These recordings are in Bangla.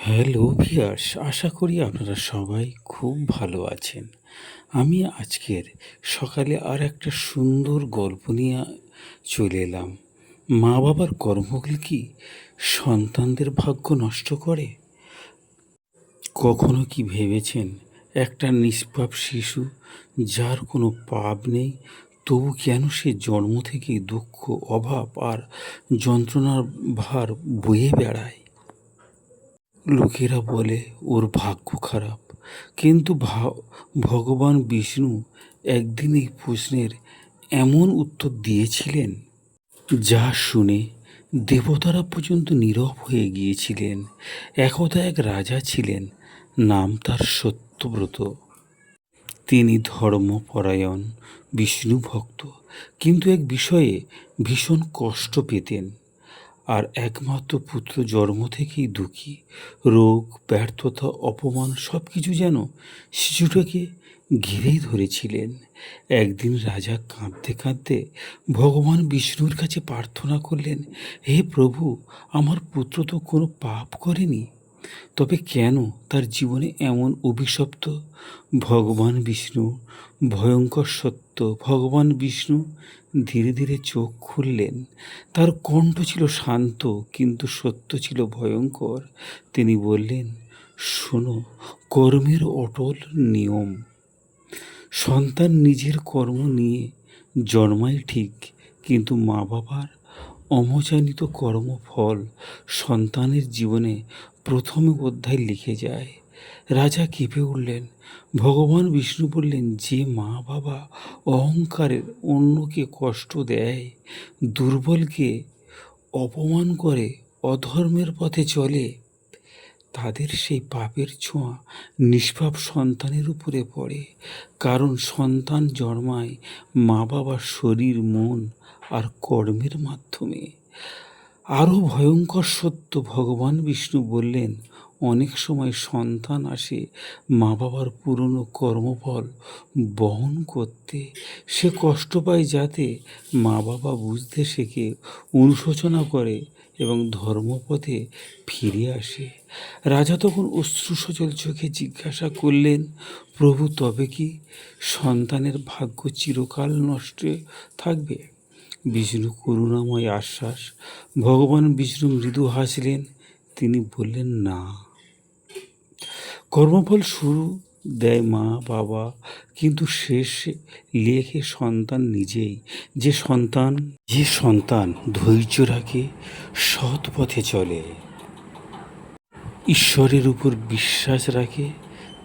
হ্যালো ভিউয়ার্স, আশা করি আপনারা সবাই খুব ভালো আছেন। আমি আজকের সকালে আর একটা সুন্দর গল্প নিয়ে চলে এলাম। মা বাবার কর্মগুলো কি সন্তানদের ভাগ্য নষ্ট করে? কখনো কি ভেবেছেন একটা নিষ্পাপ শিশু যার কোনো পাপ নেই, তবু কেন সে জন্ম থেকেই দুঃখ, অভাব আর যন্ত্রণার ভার বয়ে বেড়ায়? লোকেরা বলে ওর ভাগ্য খারাপ, কিন্তু ভগবান বিষ্ণু একদিন এই প্রশ্নের এমন উত্তর দিয়েছিলেন যা শুনে দেবতারা পর্যন্ত নীরব হয়ে গিয়েছিলেন। একদা এক রাজা ছিলেন, নাম তার সত্যব্রত। তিনি ধর্মপরায়ণ, বিষ্ণু ভক্ত, কিন্তু এক বিষয়ে ভীষণ কষ্ট পেতেন। আর একমাত্র পুত্র জন্ম থেকেই দুঃখী। রোগ, ব্যর্থতা, অপমান সব কিছু যেন শিশুটাকে ঘিরেই ধরেছিলেন। একদিন রাজা কাঁদতে কাঁদতে ভগবান বিষ্ণুর কাছে প্রার্থনা করলেন, হে প্রভু, আমার পুত্র তো কোনো পাপ করেনি, তবে কেন তার জীবনে এমন অভিশপ্ত? ভগবান বিষ্ণু ভয়ঙ্কর সত্য। ভগবান বিষ্ণু ধীরে ধীরে চোখ খুললেন। তার কণ্ঠ ছিল শান্ত, কিন্তু সত্য ছিল ভয়ঙ্কর। তিনি বললেন, শোনো, কর্মের অটল নিয়ম। সন্তান নিজের কর্ম নিয়ে জন্মায় ঠিক, কিন্তু মা বাবার অমোচানিত কর্মফল সন্তানের জীবনে প্রথম অধ্যায় লিখে যায়। রাজা কেঁপে উঠলেন। ভগবান বিষ্ণু বললেন, যে মা বাবা অহংকারের অন্যকে কষ্ট দেয়, দুর্বলকে অপমান করে, অধর্মের পথে চলে, তাদের সেই পাপের ছোঁয়া নিষ্পাপ সন্তানের উপরে পড়ে। কারণ সন্তান জন্মায় মা বাবার শরীর, মন আর কর্মের মাধ্যমে। আরও ভয়ঙ্কর সত্য, ভগবান বিষ্ণু বললেন, অনেক সময় সন্তান আসে মা বাবার পুরনো কর্মফল বহন করতে। সে কষ্ট পায় যাতে মা বাবা বুঝতে শেখে, অনুশোচনা করে এবং ধর্মপথে ফিরে আসে। রাজা তখন অশ্রুসজল চোখে জিজ্ঞাসা করলেন, প্রভু, তবে কি সন্তানের ভাগ্য চিরকাল নষ্ট থাকবে? বিষ্ণু করুণাময় আশ্বাস। ভগবান বিষ্ণু মৃদু হাসলেন। তিনি বললেন, না, কর্মফল শুরু দেয় মা বাবা, কিন্তু শেষ লেখে সন্তান নিজেই। যে সন্তান ধৈর্য রাখে, সৎ পথে চলে, ঈশ্বরের উপর বিশ্বাস রাখে,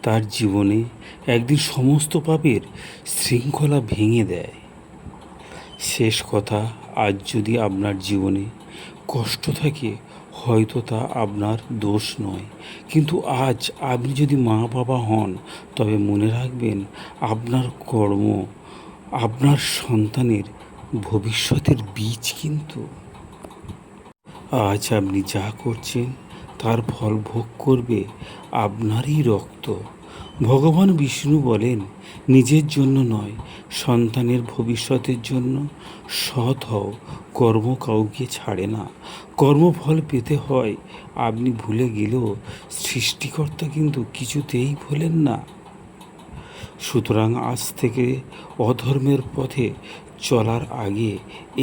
তার জীবনে একদিন সমস্ত পাপের শৃঙ্খলা ভেঙে দেয়। শেষ কথা, আজ যদি আপনার জীবনে কষ্ট থাকে, হয়তো তা আপনার দোষ নয়। কিন্তু আজ আপনি যদি মা বাবা হন, তবে মনে রাখবেন, আপনার কর্ম আপনার সন্তানের ভবিষ্যতের বীজ। কিন্তু আজ আপনি যা করছেন তার ফল ভোগ করবে আপনারই রক্ত। ভগবান বিষ্ণু বলেন, নিজের জন্য নয়, সন্তানের ভবিষ্যতের জন্য সৎ হও। কর্ম কাউকে ছাড়ে না, কর্মফল পেতে হয়। আপনি ভুলে গেলেও সৃষ্টিকর্তা কিন্তু কিছুতেই ভোলেন না। সুতরাং আজ থেকে অধর্মের পথে চলার আগে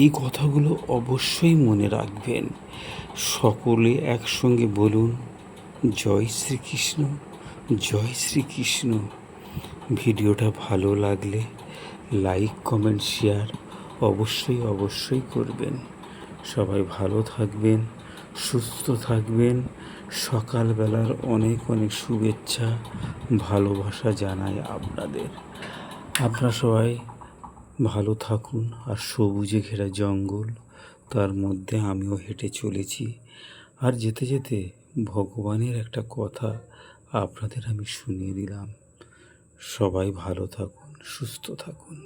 এই কথাগুলো অবশ্যই মনে রাখবেন। সকলে একসঙ্গে বলুন, জয় শ্রীকৃষ্ণ, জয় শ্রীকৃষ্ণ। ভিডিওটা ভালো লাগলে লাইক, কমেন্ট, শেয়ার অবশ্যই করবেন। সবাই ভালো থাকবেন, সুস্থ থাকবেন। সকালবেলার অনেক অনেক শুভেচ্ছা, ভালোবাসা জানাই আপনাদের। আপনারা সবাই ভালো থাকুন। আর সবুজে ঘেরা জঙ্গল, তার মধ্যে আমিও হেঁটে চলেছি। আর যেতে যেতে ভগবানের একটা কথা আপনাদের আমি শুনিয়ে দিলাম। সবাই ভালো থাকুন, সুস্থ থাকুন।